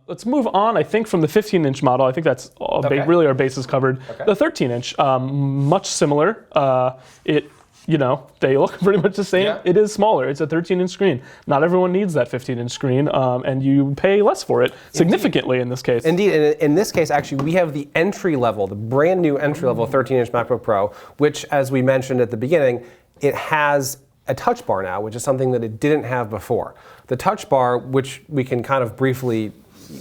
Let's move on, I think, from the 15-inch model. I think that's really our bases covered. Okay. The 13-inch, much similar. They look pretty much the same. Yeah. It is smaller. It's a 13-inch screen. Not everyone needs that 15-inch screen, and you pay less for it, significantly in this case. Indeed. In this case, actually, we have the entry level, the brand new entry level 13-inch MacBook Pro, which, as we mentioned at the beginning, it has a touch bar now, which is something that it didn't have before. The touch bar, which we can kind of briefly,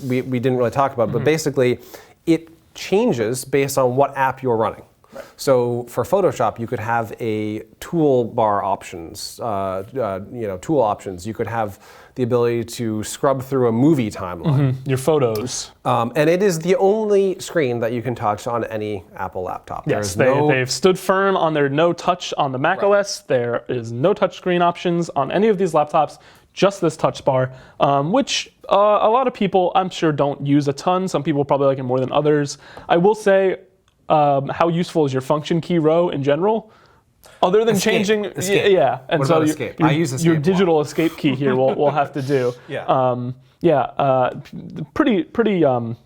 we didn't really talk about, but basically it changes based on what app you're running. Right. So for Photoshop, you could have a toolbar options, tool options. You could have the ability to scrub through a movie timeline. Your photos. And it is the only screen that you can touch on any Apple laptop. Yes, they've stood firm on their no touch on the Mac OS. There is no touch screen options on any of these laptops, just this touch bar, which a lot of people, I'm sure, don't use a ton. Some people probably like it more than others. I will say, how useful is your function key row in general? Other than changing, escape. And what so about escape? I use escape your digital escape key here. We'll have to do. Pretty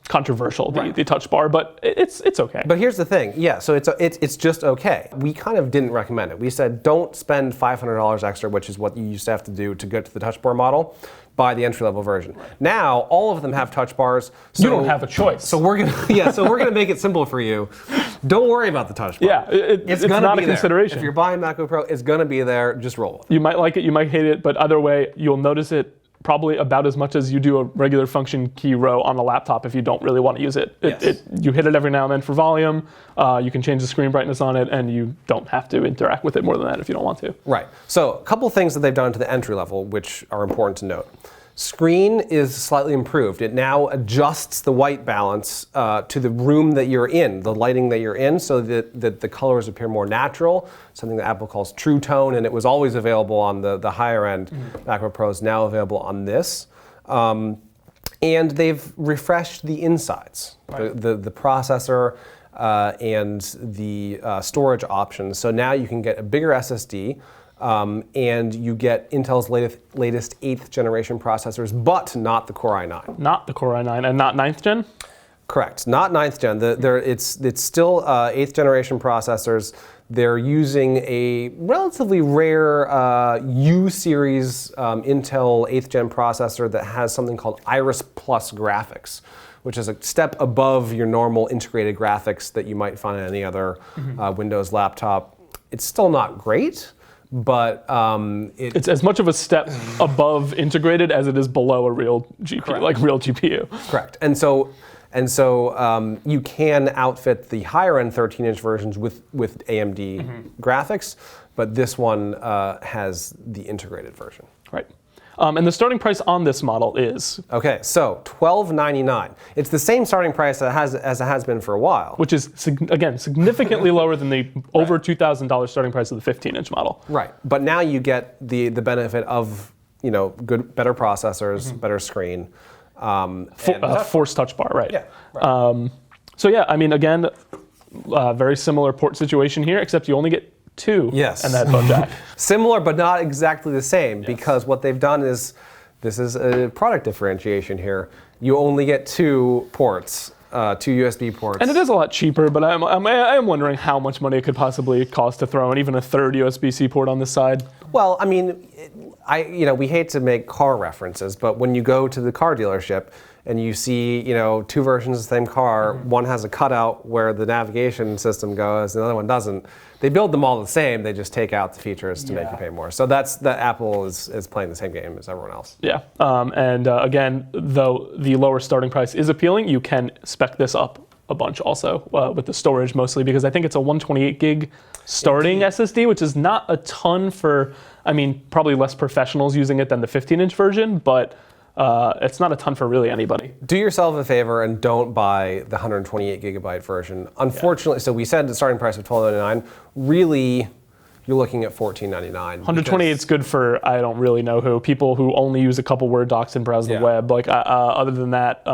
controversial, the touch bar, but it's okay. But here's the thing, so it's just okay. We kind of didn't recommend it. We said don't spend $500 extra, which is what you used to have to do to get to the touch bar model. Buy the entry-level version. Now all of them have touch bars. So you don't have a choice. So we're gonna make it simple for you. Don't worry about the touch bar. Yeah, it's not a consideration. If you're buying MacBook Pro, it's gonna be there. Just roll with it. You might like it, you might hate it, but either way, you'll notice it probably about as much as you do a regular function key row on a laptop if you don't really want to use it. You hit it every now and then for volume. You can change the screen brightness on it, and you don't have to interact with it more than that if you don't want to. Right. So a couple things that they've done to the entry level, which are important to note. Screen is slightly improved. It now adjusts the white balance to the room that you're in, the lighting that you're in, so that the colors appear more natural, something that Apple calls True Tone, and it was always available on the higher end MacBook Pros, now available on this. And they've refreshed the insides, the processor and the storage options. So now you can get a bigger SSD, and you get Intel's latest 8th generation processors, but not the Core i9. Not the Core i9, and not 9th gen? Correct, not 9th gen. It's still 8th generation processors. They're using a relatively rare U-series Intel 8th gen processor that has something called Iris Plus graphics, which is a step above your normal integrated graphics that you might find on any other Windows laptop. It's still not great, but it's as much of a step above integrated as it is below a real GPU, like real GPU. Correct. And so you can outfit the higher end 13-inch versions with AMD graphics, but this one has the integrated version. Right. And the starting price on this model is? Okay, so $1,299. It's the same starting price as it has been for a while. Which is, again, significantly lower than the over $2,000 starting price of the 15-inch model. Right, but now you get the benefit of better processors, better screen. Force touch bar, right. Yeah. Right. Again, very similar port situation here, except you only get two and that headphone jack. Similar, but not exactly the same, because what they've done is, this is a product differentiation here. You only get two ports, two USB ports. And it is a lot cheaper, but I am wondering how much money it could possibly cost to throw in even a third USB-C port on this side. Well, I mean, we hate to make car references, but when you go to the car dealership and you see, two versions of the same car, one has a cutout where the navigation system goes, and the other one doesn't. They build them all the same. They just take out the features to make you pay more. So that Apple is playing the same game as everyone else. Yeah, again, though the lower starting price is appealing, you can spec this up a bunch also with the storage mostly, because I think it's a 128 gig starting SSD, which is not a ton for, probably less professionals using it than the 15-inch version, but it's not a ton for really anybody. Do yourself a favor and don't buy the 128 gigabyte version. Unfortunately, so we said the starting price of $1,299. Really, you're looking at $14.99. 128 is good for I don't really know who. People who only use a couple Word docs and browse the web. Other than that,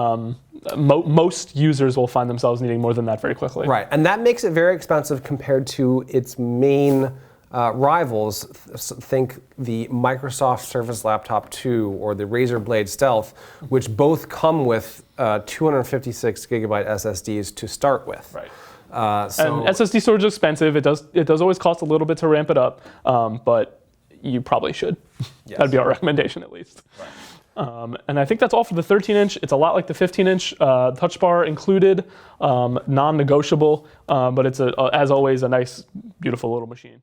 most users will find themselves needing more than that very quickly. Right, and that makes it very expensive compared to its main rivals, think the Microsoft Surface Laptop 2 or the Razer Blade Stealth, which both come with 256 gigabyte SSDs to start with. Right. So and SSD storage is expensive. It does always cost a little bit to ramp it up, but you probably should. Yes. That'd be our recommendation at least. Right. And I think that's all for the 13-inch. It's a lot like the 15-inch, touch bar included, non-negotiable, but it's, as always, a nice, beautiful little machine.